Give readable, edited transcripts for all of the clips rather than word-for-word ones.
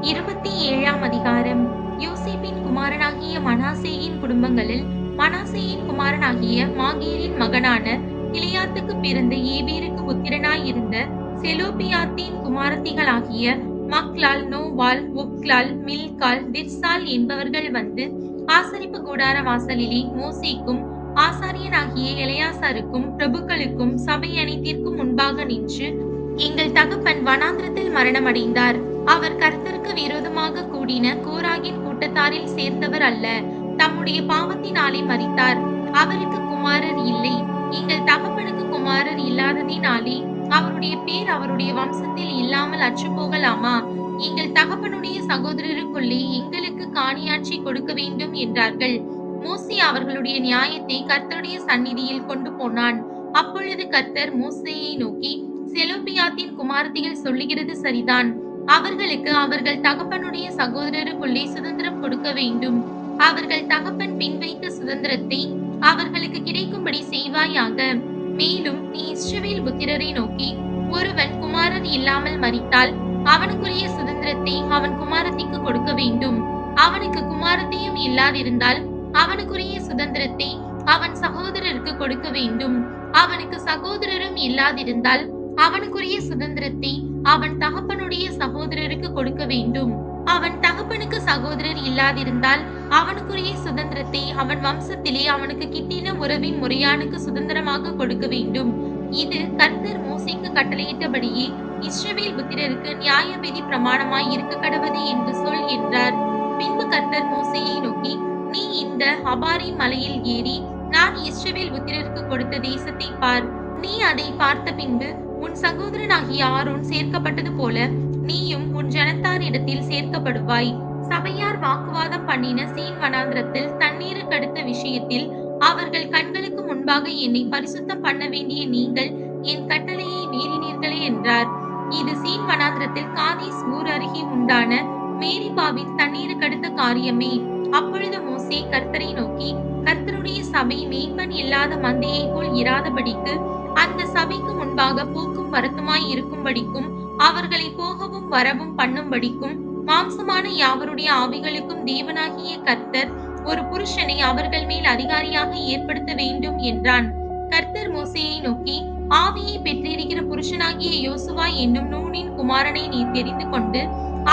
27ஆம் அதிகாரம். யோசேப்பின் குமாரனாகிய மனாசேயின் குடும்பங்களில் மனாசேயின் குமாரனாகிய மாகீரின் மகனான கிலியாத்துக்குப் பிறந்த ஏபேருக்கு புத்திரனாயிருந்த செலோப்பியாத்தின் குமாரத்திகளாகிய மக்லாள், நோவாள், ஒக்லாள், மில்காள், திர்சாள் என்பவர்கள் வந்து ஆசரிப்பு கூடார வாசலிலே மோசேக்கும் ஆசாரியனாகிய எலெயாசாருக்கும் பிரபுக்களுக்கும் சபை அனைத்திற்கும் முன்பாக நின்று, எங்கள் தகப்பன் வனாந்திரத்தில் மரணமடைந்தார். அவர் கர்த்தருக்கு விரோதமாக கூடின கோராகின் கூட்டத்தாரில் சேர்ந்தவர் அல்ல. தம்முடைய பாவத்தினாலே மரித்தார். அவருக்கு குமாரர் இல்லை. எங்கள் தகப்பனுக்கு குமாரர் இல்லாததினாலே அவருடைய பேர் அவருடைய வம்சத்தில் இல்லாமல் அற்றுப்போகலாமா? எங்கள் தகப்பனுடைய சகோதரருக்குள்ளே எங்களுக்கு காணியாட்சி கொடுக்க வேண்டும் என்றார்கள். மோசே அவர்களுடைய நியாயத்தை கர்த்தருடைய சந்நிதியில் கொண்டு போனான். அப்பொழுது கர்த்தர் மோசேயை நோக்கி, செலோப்பியாத்தின் குமாரத்திகள் சொல்லுகிறது சரிதான். அவர்களுக்கு அவர்கள் தகப்பனுடைய சகோதரருக்குள்ளே சுதந்திரம் கொடுக்க வேண்டும். அவர்கள் தகப்பன் பின் வைத்த சுதந்திரத்தை அவர்களுக்கு கிடைக்கும்படி செய்வாயாக. மேலும் நீ இஸ்ரவேல் புத்திரரை நோக்கி, ஒருவன் குமாரர் இல்லாமல் மரித்தால் அவனுக்குரிய சுதந்திரத்தை அவன் குமாரத்திக்கு கொடுக்க வேண்டும். அவனுக்கு குமாரத்தையும் இல்லாதிருந்தால் அவனுக்குரிய சுதந்திரத்தை அவன் சகோதரருக்கு கொடுக்க வேண்டும். அவனுக்கு சகோதரரும் இல்லாதிருந்தால் அவனுக்குரிய சுதந்திரத்தை அவன் தகப்பனுடைய சகோதரருக்கு கொடுக்க வேண்டும். அவன் தகப்பனுக்கு சகோதரர் இல்லாதிருந்தால் அவனுக்குரிய சுதந்திரத்தை அவன் வம்சத்திலே அவனுக்கு கிட்டின உறவின் முறையானுக்கு சுதந்திரமாக கொடுக்க வேண்டும். இது கர்த்தர் மோசேக்கு கட்டளையிட்டபடியே இஸ்ரவேல் புத்திரருக்கு நியாய விதி பிரமாணமாய் இருக்க கடவது என்று சொல் என்றார். பின்பு கர்த்தர் மோசேயை நோக்கி, நீ இந்த அபாரிம் மலையில் ஏறி நான் இஸ்ரவேல் புத்திரருக்கு கொடுத்த தேசத்தை பார். நீ அதை பார்த்த பின்பு உன் சகோதரனாகிய ஆரோன் சேர்க்கப்பட்டது போல நீயும் உன் ஜனத்தாரிடத்தில் சேர்க்கப்படுவாய். சபையார் வாக்குவாதம் பண்ணின சீன் வனாந்திரத்தில் தண்ணீருக்கு அடுத்த விஷயத்தில் அவர்கள் கண்களுக்கு முன்பாக என்னை பரிசுத்தம் பண்ண வேண்டிய நீங்கள் என் கட்டளையை மீறினீர்களே என்றார். இது சீன் வனாந்திரத்தில் காதேஸ் ஊர் அருகே உண்டான மேரிபாவின் தண்ணீருக்கு அடுத்த காரியமே. அப்பொழுது மோசே கர்த்தரை நோக்கி, கர்த்தருடைய சபை மேய்ப்பன் இல்லாத மந்தையை போல் இராதபடிக்கு அந்த சபைக்கு முன்பாக போக்கும் வரத்துமாய் இருக்கும்படிக்கும் அவர்களை போகவும் வரவும் பண்ணும்படிக்கும் மாம்சமான யாவருடைய ஆவிகளுக்கும் தேவனாகிய கர்த்தர் ஒரு புருஷனை அவர்கள் மேல் அதிகாரியாக ஏற்படுத்த வேண்டும் என்றான். கர்த்தர் மோசேயை நோக்கி, ஆவியை பெற்றிருக்கிற புருஷனாகிய யோசுவா என்னும் நூனின் குமாரனை நீ தெரிந்து கொண்டு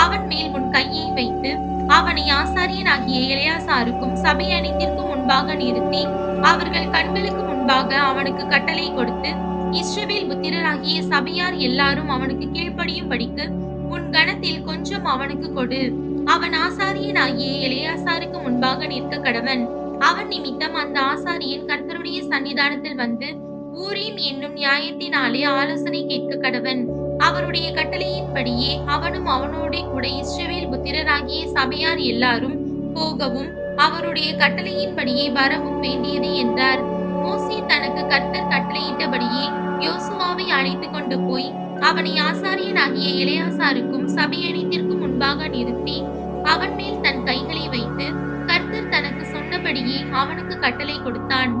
அவன் மேல் உன் கையை வைத்து அவனை ஆசாரியனாகிய எலெயாசாருக்கும் சபை அனைத்திற்கும் முன்பாக நிறுத்தி அவர்கள் கண்களுக்கு முன்பாக அவனுக்கு கட்டளை கொடுத்து, இஸ்ரவேல் புத்திரராகிய சபையார் எல்லாரும் அவனுக்கு கீழ்ப்படியும்படிக்கு உன் கணத்தில் கொஞ்சம் அவனுக்கு கொடு. அவன் ஆசாரியனாகிய எலெயாசாருக்கு முன்பாக நிற்க கடவன். அவன் நிமித்தம் அந்த ஆசாரியன் கர்த்தருடைய சன்னிதானத்தில் வந்து ஊரீம் என்னும் நியாயத்தினாலே ஆலோசனை கேட்க கடவன். அவருடைய கட்டளையின்படியே அவனும் அவனோட கூட இஸ்ரவேல் புத்திரராகிய சபையார் எல்லாரும் போகவும் அவருடைய கட்டளையின்படியே வரவும் வேண்டியது என்றார். மோசே தனக்கு கர்த்தர் கட்டளையிட்டபடியே யோசுவாவை அழைத்து கொண்டு போய் அவனை ஆசாரியனாகிய எலெயாசாருக்கும் சபை அனைத்திற்கும் முன்பாக நிறுத்தி அவன் மேல் தன் கைகளை வைத்து கர்த்தர் தனக்கு சொன்னபடியே அவனுக்கு கட்டளை கொடுத்தான்.